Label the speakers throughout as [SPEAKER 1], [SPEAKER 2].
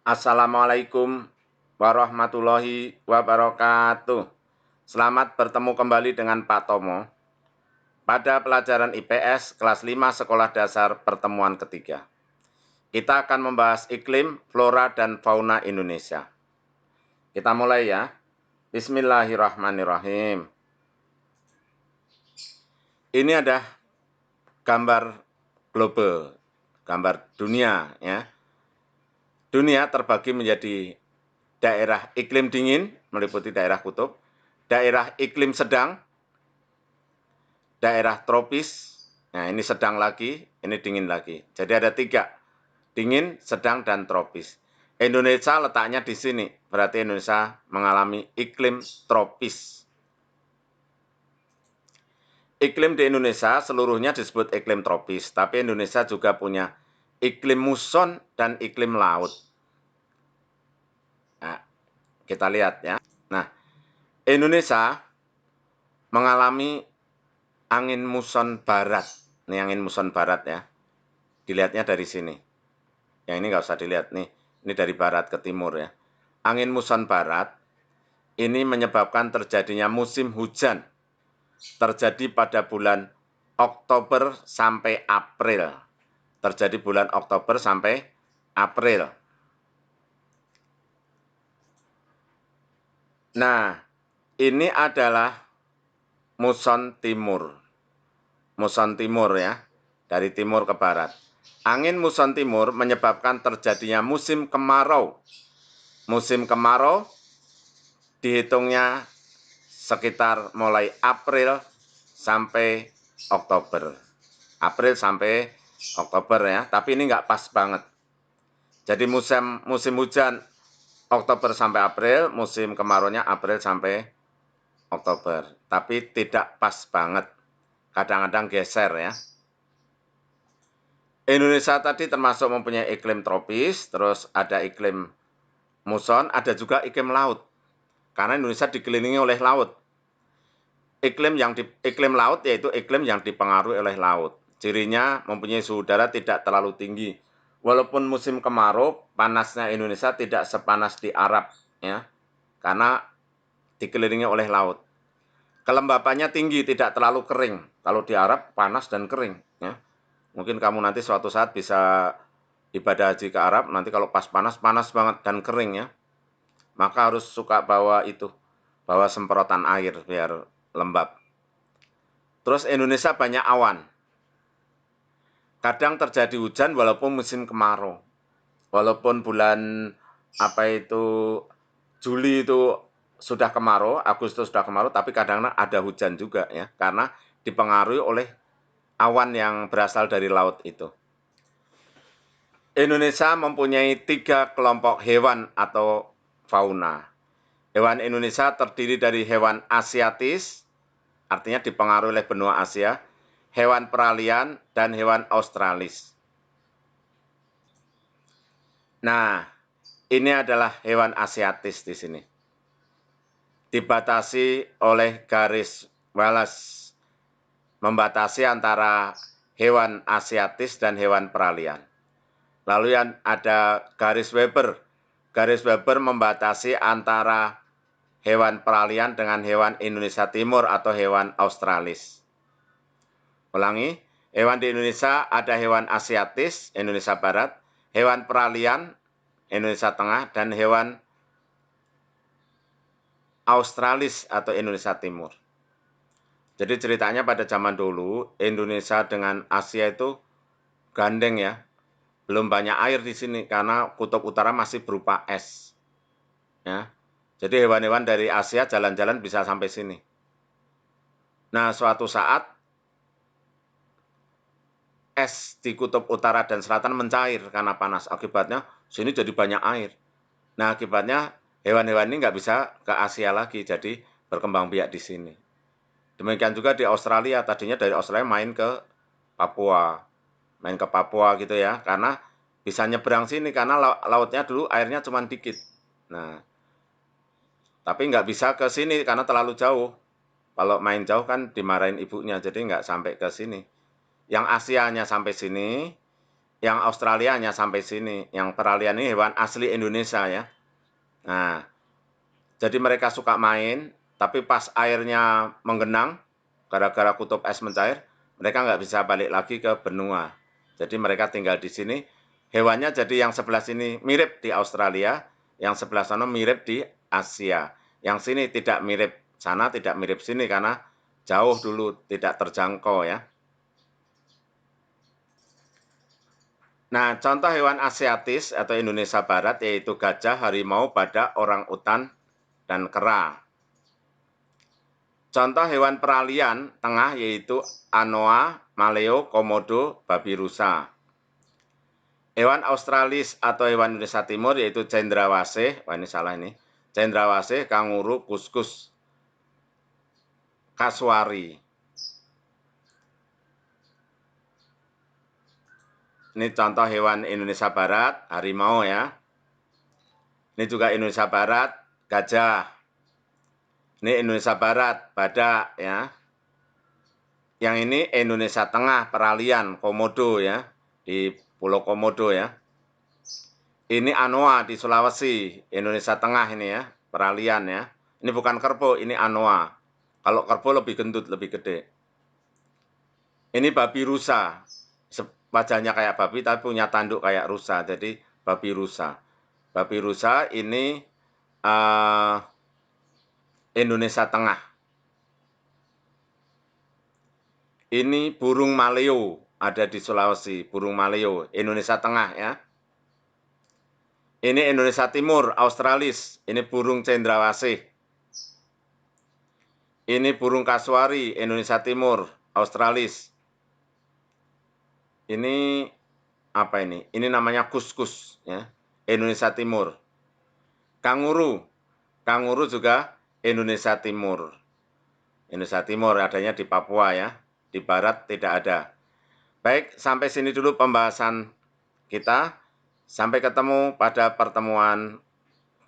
[SPEAKER 1] Assalamualaikum warahmatullahi wabarakatuh. Selamat bertemu kembali dengan Pak Tomo pada pelajaran IPS kelas 5 Sekolah Dasar pertemuan ketiga. Kita akan membahas iklim, flora, dan fauna Indonesia. Kita mulai ya. Bismillahirrahmanirrahim. Ini ada gambar global, gambar dunia ya. Dunia terbagi menjadi daerah iklim dingin, meliputi daerah kutub, daerah iklim sedang, daerah tropis, nah ini sedang lagi, ini dingin lagi. Jadi ada 3, dingin, sedang, dan tropis. Indonesia letaknya di sini, berarti Indonesia mengalami iklim tropis. Iklim di Indonesia seluruhnya disebut iklim tropis, tapi Indonesia juga punya iklim muson dan iklim laut. Nah, kita lihat ya. Nah, Indonesia mengalami angin muson barat. Ini angin muson barat ya. Dilihatnya dari sini. Yang ini nggak usah dilihat nih. Ini dari barat ke timur ya. Angin muson barat ini menyebabkan terjadinya musim hujan. Terjadi pada bulan Oktober sampai April. Terjadi bulan Oktober sampai April. Nah, ini adalah muson timur. Muson timur ya, dari timur ke barat. Angin muson timur menyebabkan terjadinya musim kemarau. Musim kemarau dihitungnya sekitar mulai April sampai Oktober. April sampai Oktober ya, tapi ini nggak pas banget. Jadi musim hujan Oktober sampai April, musim kemaraunya April sampai Oktober. Tapi tidak pas banget. Kadang-kadang geser ya. Indonesia tadi termasuk mempunyai iklim tropis, terus ada iklim muson, ada juga iklim laut. Karena Indonesia dikelilingi oleh laut. Iklim laut yaitu iklim yang dipengaruhi oleh laut. Cirinya mempunyai suhu udara tidak terlalu tinggi. Walaupun musim kemarau, panasnya Indonesia tidak sepanas di Arab, ya, karena dikelilingi oleh laut. Kelembapannya tinggi, tidak terlalu kering. Kalau di Arab panas dan kering, ya. Mungkin kamu nanti suatu saat bisa ibadah haji ke Arab, nanti kalau pas panas, panas banget dan kering ya. Maka harus suka bawa semprotan air biar lembab. Terus Indonesia banyak awan. Kadang terjadi hujan walaupun musim kemarau. Walaupun bulan Juli itu sudah kemarau, Agustus sudah kemarau, tapi kadang ada hujan juga ya, karena dipengaruhi oleh awan yang berasal dari laut itu. Indonesia mempunyai 3 kelompok hewan atau fauna. Hewan Indonesia terdiri dari hewan asiatis, artinya dipengaruhi oleh benua Asia, hewan peralihan, dan hewan australis. Nah, ini adalah hewan asiatis di sini. Dibatasi oleh garis Wallace, membatasi antara hewan asiatis dan hewan peralihan. Lalu yang ada garis Weber. Garis Weber membatasi antara hewan peralihan dengan hewan Indonesia Timur atau hewan australis. Ulangi, hewan di Indonesia ada hewan asiatis, Indonesia Barat, hewan peralihan, Indonesia Tengah, dan hewan australis atau Indonesia Timur. Jadi ceritanya pada zaman dulu, Indonesia dengan Asia itu gandeng ya. Belum banyak air di sini karena kutub utara masih berupa es. Ya. Jadi hewan-hewan dari Asia jalan-jalan bisa sampai sini. Nah, suatu saat es di kutub utara dan selatan mencair karena panas. Akibatnya sini jadi banyak air. Nah, akibatnya hewan-hewan ini nggak bisa ke Asia lagi, jadi berkembang biak di sini. Demikian juga di Australia, tadinya dari Australia main ke Papua gitu ya, karena bisa nyebrang sini, karena lautnya dulu airnya cuma dikit. Nah, tapi nggak bisa ke sini karena terlalu jauh. Kalau main jauh kan dimarahin ibunya, jadi nggak sampai ke sini. Yang Asianya sampai sini, Yang Australia hanya sampai sini. Yang peralihan ini hewan asli Indonesia ya. Nah, jadi mereka suka main, tapi pas airnya menggenang, gara-gara kutub es mencair, mereka nggak bisa balik lagi ke benua. Jadi mereka tinggal di sini. Hewannya jadi yang sebelah sini mirip di Australia, yang sebelah sana mirip di Asia. Yang sini tidak mirip sana, tidak mirip sini karena jauh dulu tidak terjangkau ya. Nah, contoh hewan asiatis atau Indonesia Barat yaitu gajah, harimau, badak, orang utan, dan kera. Contoh hewan peralihan tengah yaitu anoa, maleo, komodo, babi rusa. Hewan australis atau hewan Indonesia Timur yaitu cendrawasih, wah ini salah ini, cendrawasih, kanguru, kuskus, kasuari. Ini contoh hewan Indonesia Barat, harimau ya. Ini juga Indonesia Barat, gajah. Ini Indonesia Barat, badak ya. Yang ini Indonesia Tengah, peralihan, komodo ya, di Pulau Komodo ya. Ini anoa di Sulawesi, Indonesia Tengah ini ya, peralihan ya. Ini bukan kerbau, ini anoa. Kalau kerbau lebih gendut, lebih gede. Ini babi rusa, wajahnya kayak babi tapi punya tanduk kayak rusa, jadi babi rusa. Babi rusa ini Indonesia Tengah. Ini burung maleo, ada di Sulawesi, burung maleo, Indonesia Tengah ya. Ini Indonesia Timur, Australis, ini burung cendrawasih. Ini burung kasuari, Indonesia Timur, Australis. Ini apa ini? Ini namanya kuskus ya, Indonesia Timur. Kanguru, kanguru juga Indonesia Timur. Indonesia Timur adanya di Papua ya, di barat tidak ada. Baik, sampai sini dulu pembahasan kita. Sampai ketemu pada pertemuan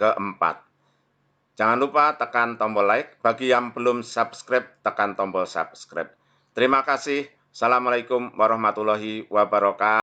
[SPEAKER 1] keempat. Jangan lupa tekan tombol like. Bagi yang belum subscribe, tekan tombol subscribe. Terima kasih. Assalamualaikum warahmatullahi wabarakatuh.